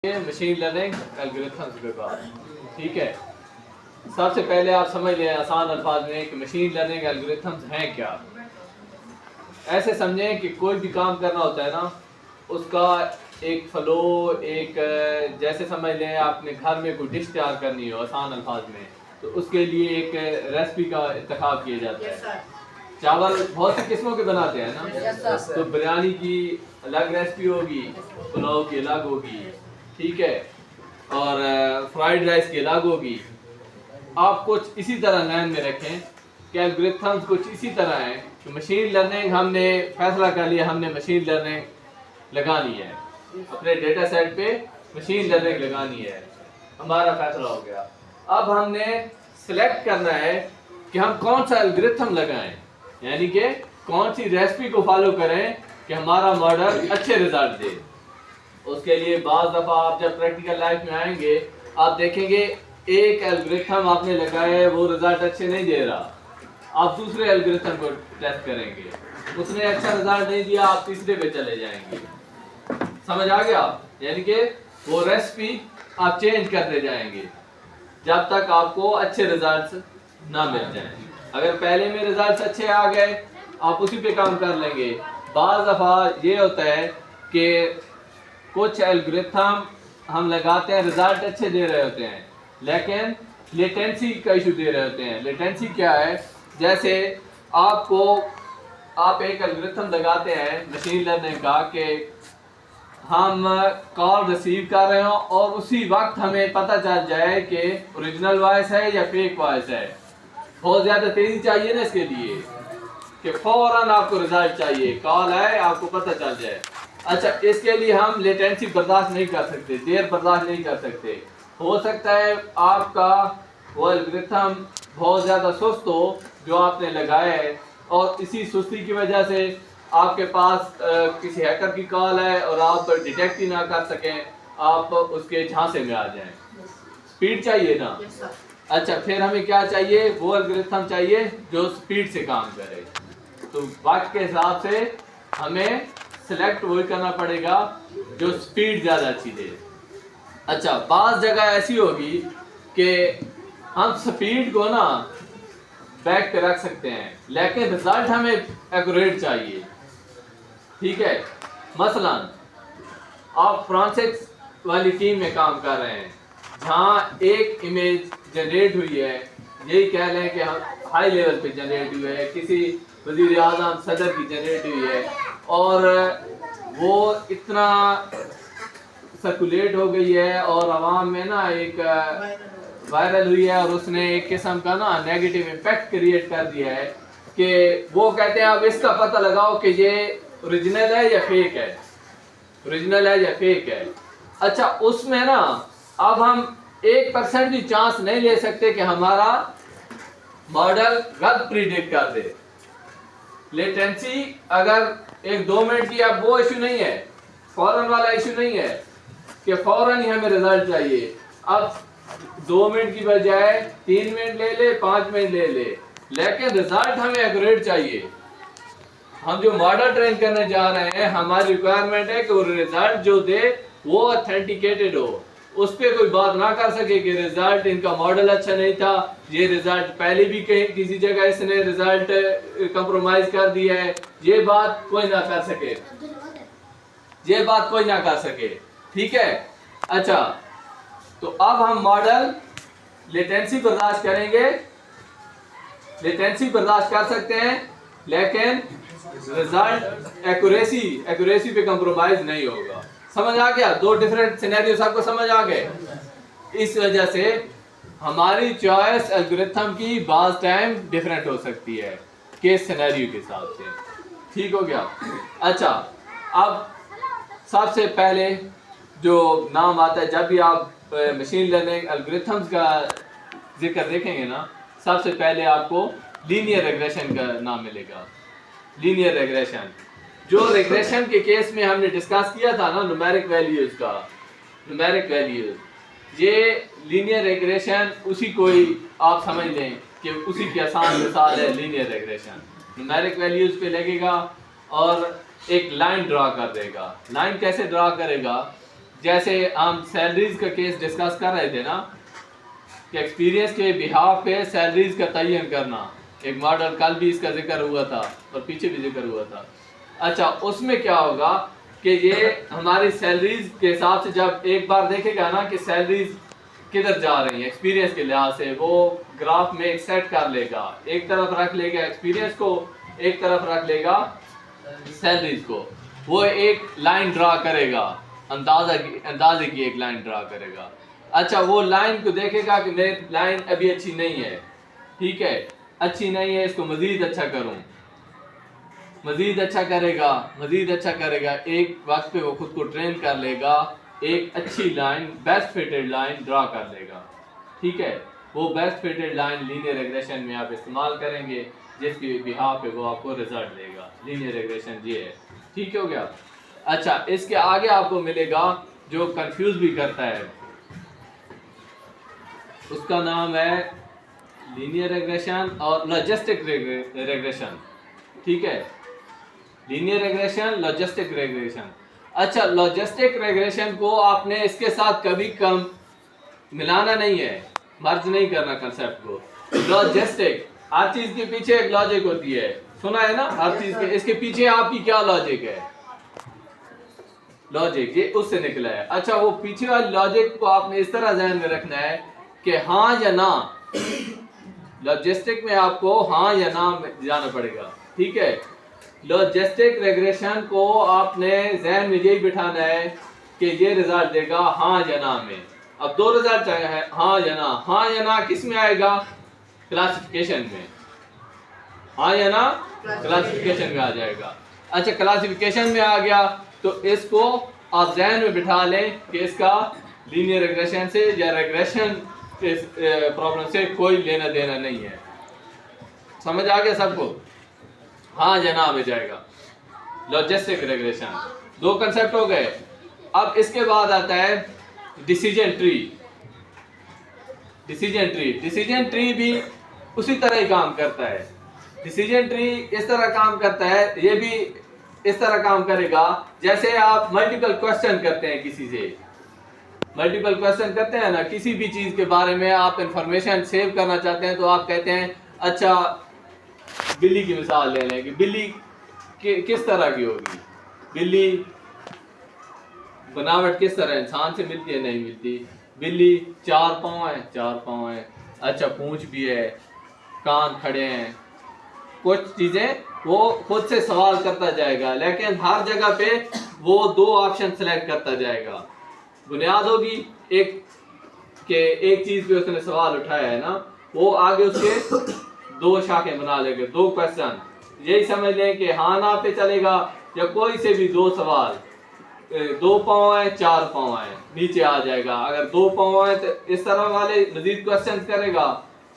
Machine learning algorithms के बाद। ठीक है, सबसे पहले आप समझ लें आसान अल्फाज में कि मशीन लर्निंग एल्गोरिथम्स हैं क्या। ऐसे समझें कि कोई भी काम करना होता है ना, उसका एक फ्लो, एक जैसे समझ लें आपने घर में कोई डिश तैयार करनी हो आसान अल्फाज में, तो उसके लिए एक रेसिपी का इंतखाब किया जाता है। चावल बहुत सी किस्मों के बनाते हैं ना, तो बिरयानी की अलग रेसिपी होगी, पुलाव की अलग होगी, ठीक है, और फ्राइड राइस की अलग होगी। आप कुछ इसी तरह ध्यान में रखें कि एल्गोरिथम्स कुछ इसी तरह हैं कि मशीन लर्निंग हमने फैसला कर लिया, हमने मशीन लर्निंग लगानी है, अपने डेटा सेट पे मशीन लर्निंग लगानी है, हमारा फैसला हो गया। अब हमने सिलेक्ट करना है कि हम कौन सा एल्गोरिथम लगाएं, यानी कि कौन सी रेसिपी को फॉलो करें कि हमारा मॉडल अच्छे रिजल्ट दे। उसके लिए बाज़ दफ़ा आप जब प्रैक्टिकल लाइफ में आएंगे, आप देखेंगे एक एल्गोरिथम आपने लगाया है, वो रिजल्ट अच्छे नहीं दे रहा, आप दूसरे एल्गोरिथम को टेस्ट करेंगे, उसने अच्छा रिजल्ट नहीं दिया, आप तीसरे पे चले जाएंगे। समझ आ गया? यानी कि वो रेसिपी आप चेंज करते जाएंगे जब तक आपको अच्छे रिजल्ट्स ना मिल जाएं। अगर पहले में रिजल्ट्स अच्छे आ गए, आप उसी पे काम कर लेंगे। बाज़ दफ़ा ये होता है कि कुछ एल्गोरिथम हम लगाते हैं, रिजल्ट अच्छे दे रहे होते हैं, लेकिन लेटेंसी का इशू दे रहे होते हैं। लेटेंसी क्या है? जैसे आप एक एल्गोरिथम लगाते हैं मशीन लर्निंग का कि हम कॉल रिसीव कर रहे हो और उसी वक्त हमें पता चल जाए कि ओरिजिनल वॉइस है या फेक वॉइस है। बहुत ज़्यादा तेज़ी चाहिए ना इसके लिए कि फौरन आपको रिजल्ट चाहिए, कॉल है आपको पता चल जाए। अच्छा, इसके लिए हम लेटेंसी बर्दाश्त नहीं कर सकते, देर बर्दाश्त नहीं कर सकते। हो सकता है आपका वो एल्गोरिथम बहुत ज़्यादा सुस्त हो जो आपने लगाया है, और इसी सुस्ती की वजह से आपके पास किसी हैकर की कॉल है और आप डिटेक्ट ही ना कर सकें, आप उसके झांसे में आ जाएं। स्पीड चाहिए ना? अच्छा, फिर हमें क्या चाहिए? वो एल्गोरिथम चाहिए जो स्पीड से काम करे। तो वक्त के हिसाब से हमें सिलेक्ट वही करना पड़ेगा जो स्पीड ज़्यादा अच्छी दे। अच्छा, बाज़ जगह ऐसी होगी कि हम स्पीड को ना बैक पे रख सकते हैं, लेकिन रिजल्ट हमें एक्यूरेट चाहिए। ठीक है, मसलन आप फोरेंसिक्स वाली टीम में काम कर रहे हैं, जहाँ एक इमेज जनरेट हुई है, यही कह लें कि हम हाई लेवल पे जनरेट हुई है, किसी वज़ीर आज़म सदर की जनरेट हुई है, और वो इतना सर्कुलेट हो गई है और आवाम में ना एक वायरल हुई है, और उसने एक किस्म का ना नेगेटिव इम्पैक्ट क्रिएट कर दिया है कि वो कहते हैं अब इसका पता लगाओ कि ये ओरिजिनल है या फेक है, ओरिजिनल है या फेक है। अच्छा, उसमें ना अब हम 1% भी चांस नहीं ले सकते कि हमारा मॉडल गलत प्रिडिक्ट कर दे। लेटेंसी अगर 1-2 मिनट की, अब वो इशू नहीं है, फौरन वाला इशू नहीं है कि फौरन ही हमें रिजल्ट चाहिए। अब 2 मिनट की बजाय 3 मिनट ले ले, 5 मिनट ले ले, लेकिन रिजल्ट हमें एक्यूरेट चाहिए। हम जो मॉडल ट्रेन करने जा रहे हैं, हमारी रिक्वायरमेंट है कि वो रिजल्ट जो दे वो ऑथेंटिकेटेड हो, उस पर कोई बात ना कर सके कि रिजल्ट इनका मॉडल अच्छा नहीं था, ये रिजल्ट पहले भी कहीं किसी जगह इसने रिजल्ट कंप्रोमाइज कर दिया है, ये बात कोई ना कर सके, ये बात कोई ना कर सके। ठीक है? अच्छा, तो अब हम मॉडल लेटेंसी बर्दाश्त करेंगे, लेटेंसी बर्दाश्त कर सकते हैं, लेकिन रिजल्ट एक्यूरेसी पे कंप्रोमाइज नहीं होगा। समझ आ गया? 2 डिफरेंट सिनेरियो सबको समझ आ गए। इस वजह से हमारी चॉइस एल्गोरिथम की बाज़ टाइम डिफरेंट हो सकती है केस सिनेरियो के हिसाब से। ठीक हो गया? अच्छा, अब सबसे पहले जो नाम आता है जब भी आप मशीन लर्निंग एल्गोरिथम्स का जिक्र देखेंगे ना, सबसे पहले आपको लीनियर रिग्रेशन का नाम मिलेगा। लीनियर रिग्रेशन, जो रिग्रेशन के केस में हमने डिस्कस किया था ना, न्यूमेरिक वैल्यूज का, न्यूमेरिक वैल्यूज, ये लीनियर रिग्रेशन उसी को ही आप समझ लें कि उसी की आसान मिसाल है लीनियर रिग्रेशन। न्यूमेरिक वैल्यूज पे लगेगा और एक लाइन ड्रा कर देगा। लाइन कैसे ड्रा करेगा? जैसे हम सैलरीज का केस डिस्कस कर रहे थे ना कि एक्सपीरियंस के बिहाफ पे सैलरीज का तयन करना, एक मॉडल कल भी इसका जिक्र हुआ था और पीछे भी जिक्र हुआ था। अच्छा, उसमें क्या होगा कि ये हमारी सैलरीज के हिसाब से जब एक बार देखेगा ना कि सैलरीज किधर जा रही है एक्सपीरियंस के लिहाज से, वो ग्राफ में एक सेट कर लेगा, एक तरफ रख लेगा एक्सपीरियंस को, एक तरफ रख लेगा सैलरीज को। वो एक लाइन ड्रा करेगा, अंदाजे की एक लाइन ड्रा करेगा। अच्छा, वो लाइन को देखेगा कि मेरी लाइन अभी अच्छी नहीं है, ठीक है, अच्छी नहीं है, इसको मजीद अच्छा करूं, मजीद अच्छा करेगा, मजीद अच्छा करेगा। एक वक्त पे वो खुद को ट्रेन कर लेगा, एक अच्छी line, best fitted line draw कर लेगा, ठीक है। वो best fitted line linear regression में आप इस्तेमाल करेंगे, जिसकी बिहाफ पे वो आपको रिजल्ट देगा। लीनियर रिग्रेशन ये है, ठीक हो गया। अच्छा, इसके आगे आपको मिलेगा जो कंफ्यूज भी करता है, उसका नाम है लीनियर रिग्रेशन और लॉजिस्टिक रिग्रेशन, ठीक है। Linear regression, logistic regression. अच्छा, लॉजिस्टिक रिग्रेशन को आपने इसके साथ कभी कम मिलाना नहीं है, मर्ज नहीं करना कंसेप्ट को। लॉजिस्टिक, हर चीज के पीछे एक लॉजिक होती है, सुना है ना, हर चीज के, इसके पीछे आपकी क्या लॉजिक है, लॉजिक ये उससे निकला है। अच्छा, वो पीछे वाली लॉजिक को आपने इस तरह ध्यान में रखना है कि हाँ या ना, लॉजिस्टिक में आपको हाँ या ना जाना पड़ेगा, ठीक है। लॉजिस्टिक रिग्रेशन को आपने ज़हन में यही बिठाना है कि ये रिजल्ट देगा हाँ या ना में। अब दो रिजल्ट है, हाँ या ना। हाँ या ना किस में आएगा, क्लासिफिकेशन में, हाँ या ना क्लासिफिकेशन में आ जाएगा। अच्छा, क्लासिफिकेशन में आ गया तो इसको आप ज़हन में बिठा लें कि इसका लीनियर रिग्रेशन से या रिग्रेशन प्रॉब्लम से कोई लेना देना नहीं है। समझ आ गया सबको, हाँ या ना में जाएगा लॉजिस्टिक रिग्रेशन। दो कंसेप्ट हो गए। अब इसके बाद आता है डिसीजन ट्री। डिसीजन ट्री भी उसी तरह ही काम करता है। डिसीजन ट्री इस तरह काम करता है, ये भी इस तरह काम करेगा जैसे आप मल्टीपल क्वेश्चन करते हैं, किसी से मल्टीपल क्वेश्चन करते हैं ना, किसी भी चीज के बारे में आप इंफॉर्मेशन सेव करना चाहते हैं तो आप कहते हैं अच्छा बिल्ली की मिसाल ले लें कि बिल्ली किस तरह की होगी, बिल्ली बनावट किस तरह, इंसान से मिलती है नहीं मिलती, बिल्ली चार पाँव है, अच्छा पूंछ भी है, कान खड़े हैं, कुछ चीजें वो खुद से सवाल करता जाएगा, लेकिन हर जगह पे वो दो ऑप्शन सेलेक्ट करता जाएगा। बुनियाद होगी एक के एक चीज पे उसने सवाल उठाया है ना, वो आगे उसके दो शाखें बना लेंगे, दो क्वेश्चन, यही समझ लें कि हाँ ना पे चलेगा या कोई से भी दो सवाल, दो पाँव है चार पाँव है नीचे आ जाएगा। अगर दो पाँव है तो इस तरह वाले मजीद क्वेश्चन करेगा,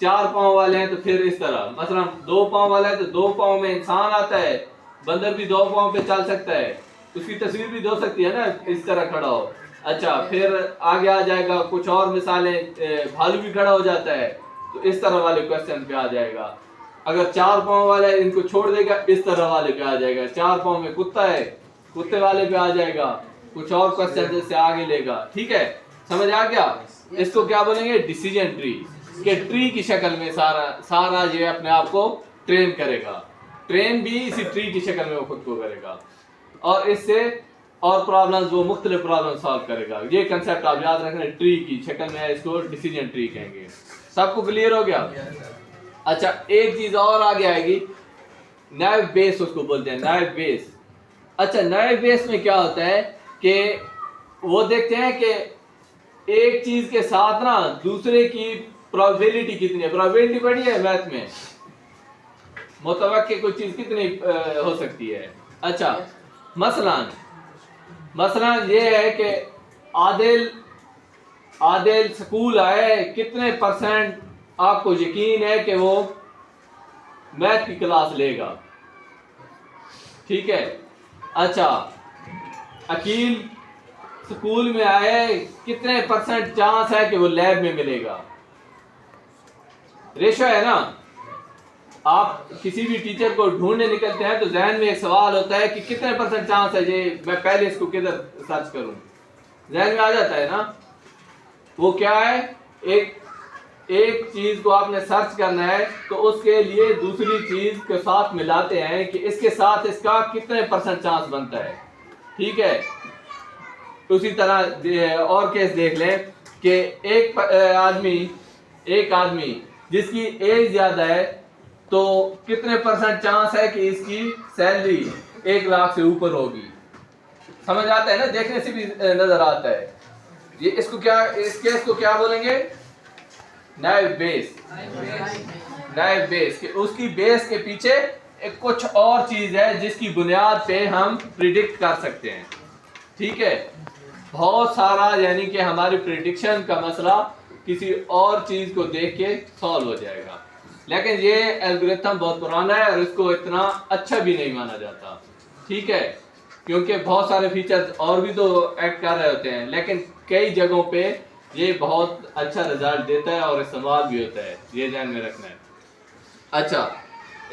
चार पाँव वाले हैं तो फिर इस तरह, मसलन दो पाँव वाला है तो दो पाँव में इंसान आता है, बंदर भी दो पाँव पे चल सकता है, उसकी तस्वीर भी हो सकती है ना इस तरह खड़ा हो। अच्छा, फिर आगे आ जाएगा कुछ और मिसालें, भालू भी खड़ा हो जाता है तो इस तरह वाले क्वेश्चन पे आ जाएगा। अगर चार पाँव वाला है इनको छोड़ देगा, इस तरह वाले पे आ जाएगा। चार पाँव में कुत्ता है, कुत्ते वाले पे आ जाएगा, कुछ और क्वेश्चन जैसे आगे लेगा, ठीक है, समझ आ गया। इसको क्या बोलेंगे, डिसीजन ट्री के ट्री की शक्ल में सारा ये अपने आप को ट्रेन करेगा, ट्रेन भी इसी ट्री की शक्ल में वो खुद को करेगा और इससे और प्रॉब्लम्स वो मुख्तलिफ प्रॉब्लम सॉल्व करेगा। ये कंसेप्ट आप याद रखना, ट्री की शक्ल में है, इसको डिसीजन ट्री कहेंगे। सबको क्लियर हो गया। अच्छा, एक चीज और आगे आएगी, नैव बेस उसको बोलते हैं, नैव बेस। अच्छा, नैव बेस में क्या होता है कि वो देखते हैं कि एक चीज के साथ ना दूसरे की प्रोबेबिलिटी कितनी है। प्रोबेबिलिटी पढ़ी है मैथ में, मुतवक्के कोई चीज कितनी हो सकती है। अच्छा, मसलन ये है कि आदिल स्कूल आए, कितने परसेंट आपको यकीन है कि वो मैथ की क्लास लेगा, ठीक है। अच्छा, अकील स्कूल में आए, कितने परसेंट चांस है कि वो लैब में मिलेगा। रेशो है ना। आप किसी भी टीचर को ढूंढने निकलते हैं तो जहन में एक सवाल होता है कि कितने परसेंट चांस है ये मैं पहले इसको किधर सर्च करूं, ज़हन में आ जाता है ना। वो क्या है, एक चीज को आपने सर्च करना है तो उसके लिए दूसरी चीज के साथ मिलाते हैं कि इसके साथ इसका कितने % चांस बनता है। ठीक है, उसी तरह और केस देख लें कि एक आदमी जिसकी एज ज्यादा है तो कितने % चांस है कि इसकी सैलरी 1 लाख से ऊपर होगी। समझ आता है ना, देखने से भी नजर आता है। ये इसको क्या, इस केस को क्या बोलेंगे, नाइव बेस। नाइव बेस कि उसकी बेस के पीछे एक कुछ और चीज है जिसकी बुनियाद पे हम प्रिडिक्ट कर सकते हैं। ठीक है, बहुत सारा यानी कि हमारी प्रिडिक्शन का मसला किसी और चीज को देख के सॉल्व हो जाएगा। लेकिन ये एल्गोरिथम बहुत पुराना है और इसको इतना अच्छा भी नहीं माना जाता। ठीक है, क्योंकि बहुत सारे फीचर्स और भी तो ऐड कर रहे होते हैं, लेकिन कई जगहों पे ये बहुत अच्छा रिजल्ट देता है और इस्तेमाल भी होता है, ये ध्यान में रखना है। अच्छा,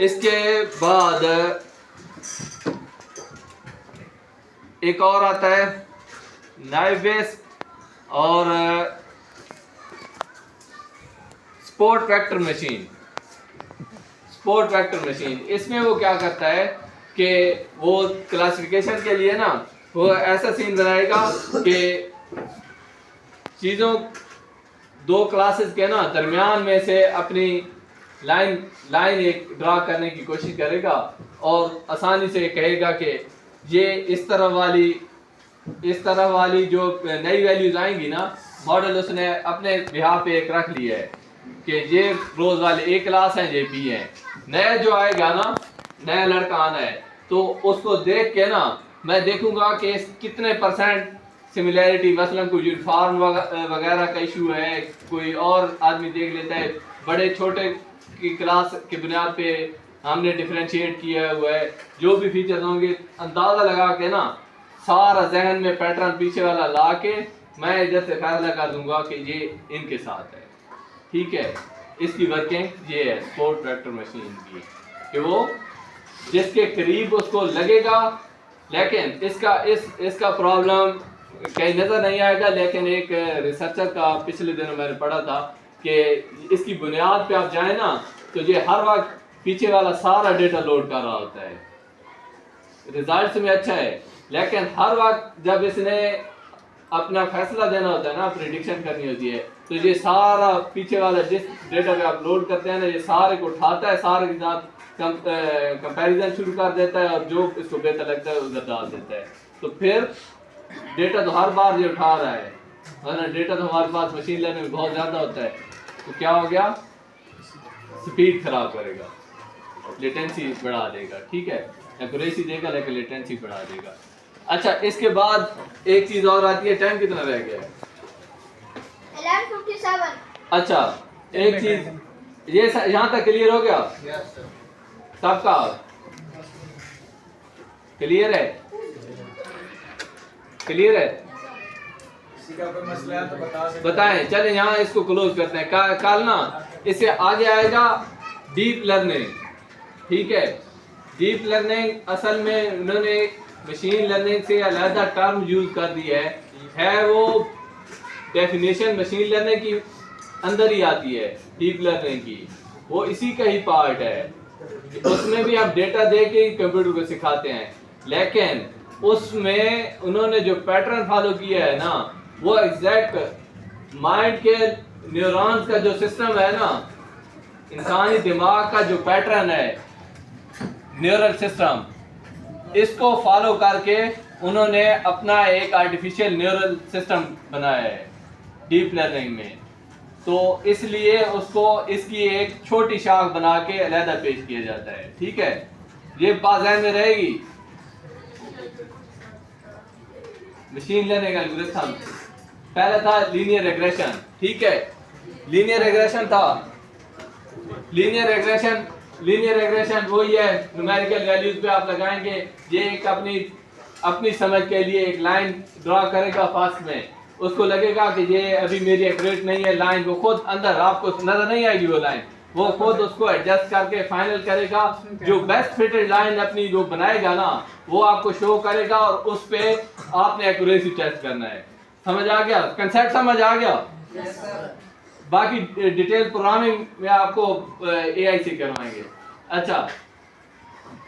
इसके बाद एक और आता है नाइव बेस और sport vector machine. Sport vector machine, इसमें वो क्या करता है कि वो क्लासिफिकेशन के लिए ना वो ऐसा सीन बनाएगा कि चीज़ों 2 क्लासेस के ना दरमियान में से अपनी लाइन एक ड्रा करने की कोशिश करेगा और आसानी से कहेगा कि ये इस तरह वाली जो नई वैल्यूज आएंगी ना, मॉडल उसने अपने बिहाफ पे एक रख लिया है कि ये रोज वाले A क्लास हैं, ये B है। नया जो आएगा ना, नया लड़का आना है तो उसको देख के ना मैं देखूंगा कि कितने % सिमिलैरिटी, मसलन कोई यूनिफॉर्म वगैरह का इशू है, कोई और आदमी देख लेता है बड़े छोटे की क्लास के बुनियाद पे हमने डिफरेंशिएट किया हुआ है, जो भी फीचर्स होंगे अंदाजा लगा के ना सारा जहन में पैटर्न पीछे वाला ला के मैं इधर से फैसला कर दूंगा कि ये इनके साथ है। ठीक है, इसकी वर्किंग ये है स्पोर्ट वेक्टर मशीन की कि वो जिसके करीब उसको लगेगा, लेकिन इसका प्रॉब्लम कहीं नजर नहीं आएगा। लेकिन एक रिसर्चर का पिछले दिनों मैंने पढ़ा था कि इसकी बुनियाद पे आप जाए ना तो ये हर वक्त पीछे वाला सारा डेटा लोड कर रहा होता है, रिजल्ट्स में अच्छा है, लेकिन हर वक्त जब इसने अपना फैसला देना होता है ना, प्रेडिक्शन करनी होती है, तो ये सारा पीछे वाला जिस डेटा पे आप लोड करते हैं ना, ये सारे को उठाता है, सारे के साथ कंपैरिजन शुरू कर देता है और जो इसको बेहतर लगता है उधर डाल देता है। तो फिर डेटा तो हर बार ये उठा रहा है, वरना डेटा तो हमारे पास मशीन लर्निंग में बहुत ज़्यादा होता है, तो क्या हो गया, स्पीड खराब करेगा, लेटेंसी बढ़ा देगा। ठीक है, एक्यूरेसी देगा लेकिन लेटेंसी बढ़ा देगा। अच्छा, इसके बाद एक चीज़ और आती है, टाइम कितना रह गया है? 11:57। अच्छा, एक चीज़ ये यहाँ तक क्लियर हो गया? सबका क्लियर है? क्लियर है? किसी का कोई मसला है तो बता सकते हैं। बताएं। चलें यहाँ इसको क्लोज करते हैं। कल ना इससे आगे आएगा डीप लर्निंग। ठीक है, डीप लर्निंग असल में उन्होंने मशीन लर्निंग से अलग टर्म यूज कर दी है वो डेफिनेशन मशीन लर्निंग की अंदर ही आती है, डीप लर्निंग की, वो इसी का ही पार्ट है। उसमें भी हम डेटा दे के कंप्यूटर को सिखाते हैं, लेकिन उसमें उन्होंने जो पैटर्न फॉलो किया है ना, वो एग्जैक्ट माइंड के न्यूरॉन्स का जो सिस्टम है ना, इंसानी दिमाग का जो पैटर्न है, न्यूरल सिस्टम, इसको फॉलो करके उन्होंने अपना एक आर्टिफिशियल न्यूरल सिस्टम बनाया है डीप लर्निंग में। तो इसलिए उसको इसकी एक छोटी शाख बना के अलहदा पेश किया जाता है। ठीक है, ये बात ज़हन में रहेगी। मशीन लर्निंग एल्गोरिथम पहला था लीनियर रिग्रेशन। ठीक है, लीनियर रिग्रेशन था, लीनियर रिग्रेशन वही है, न्यूमेरिकल वैल्यूज पे आप लगाएंगे, ये एक अपनी समझ के लिए एक लाइन ड्रा करेगा फास्ट में, उसको लगेगा कि ये अभी मेरी एक्यूरेट नहीं है लाइन, वो खुद अंदर आपको नजर नहीं आएगी वो लाइन, वो खुद उसको एडजस्ट करके फाइनल करेगा, जो बेस्ट फिटेड लाइन अपनी जो बनाएगा ना वो आपको शो करेगा और उस पे आपने एक्यूरेसी टेस्ट करना है। समझ आ गया? कंसेप्ट समझ आ गया? बाकी डिटेल प्रोग्रामिंग में आपको एआई से करवाएंगे। अच्छा,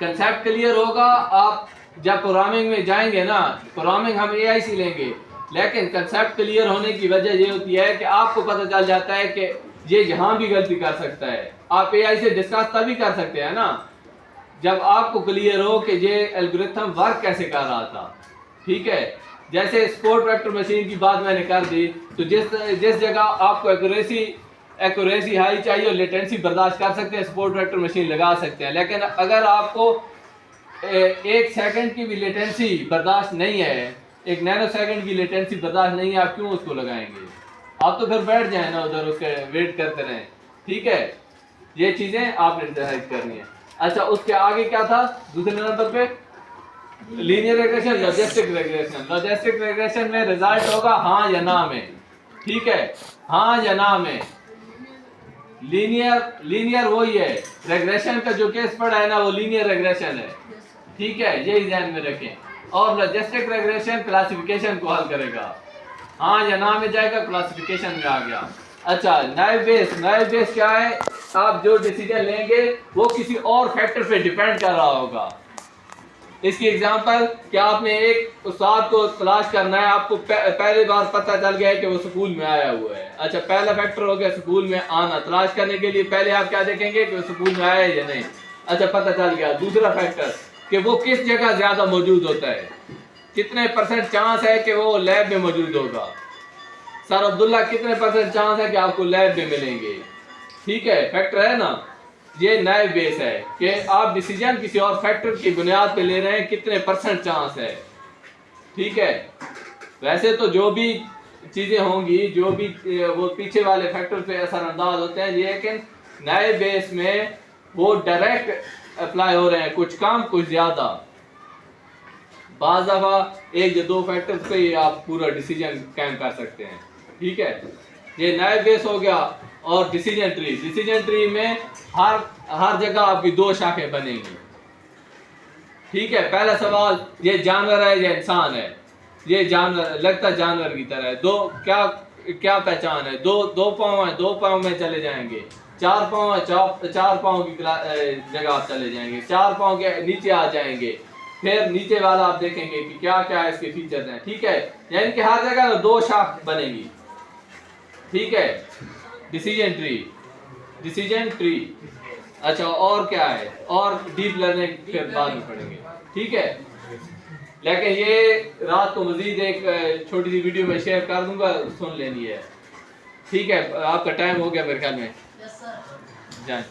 कंसेप्ट क्लियर होगा। आप जब प्रोग्रामिंग में जाएंगे ना, प्रोग्रामिंग हम एआई से लेंगे, लेकिन कंसेप्ट क्लियर होने की वजह ये होती है कि आपको पता चल जाता है कि ये यहाँ भी गलती कर सकता है। आप एआई से डिस्कस तभी कर सकते हैं ना जब आपको क्लियर हो कि ये एल्गोरिथम वर्क कैसे कर रहा था। ठीक है, जैसे सपोर्ट वेक्टर मशीन की बात मैंने कर दी, तो जिस जगह आपको एक्यूरेसी हाई चाहिए और लेटेंसी बर्दाश्त कर सकते हैं, सपोर्ट वेक्टर मशीन लगा सकते हैं। लेकिन अगर आपको 1 सेकंड की भी लेटेंसी बर्दाश्त नहीं है, 1 नैनो सेकंड की लेटेंसी बर्दाश्त नहीं है, आप क्यों उसको लगाएंगे? आप तो फिर बैठ जाए ना उधर, उसके वेट करते रहें। ठीक है, ये चीजें आपने डिसाइड करनी है। अच्छा, उसके आगे क्या था दूसरे नंबर पे? Linear regression, logistic regression. Logistic regression में रिजल्ट होगा हाँ या ना में। ठीक है, हाँ या ना में। लीनियर वही है, रिग्रेशन का जो केस पड़ा है ना वो लीनियर रिग्रेशन है। ठीक है, यही ध्यान में रखें। और लॉजिस्टिक रिग्रेशन क्लासिफिकेशन को हल करेगा, हाँ या ना में जाएगा, क्लासिफिकेशन में आ गया। अच्छा, नाइव बेस क्या है? आप जो डिसीजन लेंगे वो किसी और फैक्टर पे डिपेंड कर रहा होगा। इसकी एग्जांपल कि आपने एक उस्ताद को तलाश करना है, आपको पहली बार पता चल गया है कि वो स्कूल में आया हुआ है। अच्छा, पहला फैक्टर हो गया स्कूल में आना। तलाश करने के लिए पहले आप क्या देखेंगे कि वो स्कूल में आया है या नहीं। अच्छा, पता चल गया। दूसरा फैक्टर कि वो किस जगह ज्यादा मौजूद होता है, कितने % चांस है कि वो लैब में मौजूद होगा। सर अब्दुल्ला, कितने % चांस है कि आपको लैब में मिलेंगे। ठीक है, फैक्टर है ना। ये नाइव बेस है कि आप डिसीजन किसी और फैक्टर की बुनियाद पे ले रहे हैं, कितने % चांस है। ठीक है, वैसे तो जो भी चीजें होंगी, जो भी वो पीछे वाले फैक्टर पे असरअंदाज होते हैं, लेकिन नाइव बेस में वो डायरेक्ट अप्लाई हो रहे हैं, कुछ कम कुछ ज्यादा। बाज़ दफा 1 या 2 फैक्टर पे ही आप पूरा डिसीजन कायम कर सकते हैं। ठीक है, ये नाइव बेस हो गया। और डिसीजन ट्री में हर जगह आपकी 2 शाखें बनेंगी। ठीक है, पहला सवाल, ये जानवर है या इंसान है? ये जानवर, लगता जानवर की तरह है। क्या पहचान है? दो पाँव है, 2 पाँव में चले जाएंगे। 4 पाँव है, 4 पाँव की जगह आप चले जाएंगे। 4 पाँव के नीचे आ जाएंगे, फिर नीचे वाला आप देखेंगे कि क्या क्या इसके फीचर्स हैं। ठीक है, यानी कि हर जगह 2 शाख बनेगी। ठीक है, डिसीजन ट्री। अच्छा, और क्या है? और डीप लर्निंग फिर बाद में पढ़ेंगे। ठीक है, लेकिन ये रात को मजीद एक छोटी सी वीडियो में शेयर कर दूंगा, सुन लेनी है। ठीक है, आपका टाइम हो गया मेरे ख्याल में, जाएं।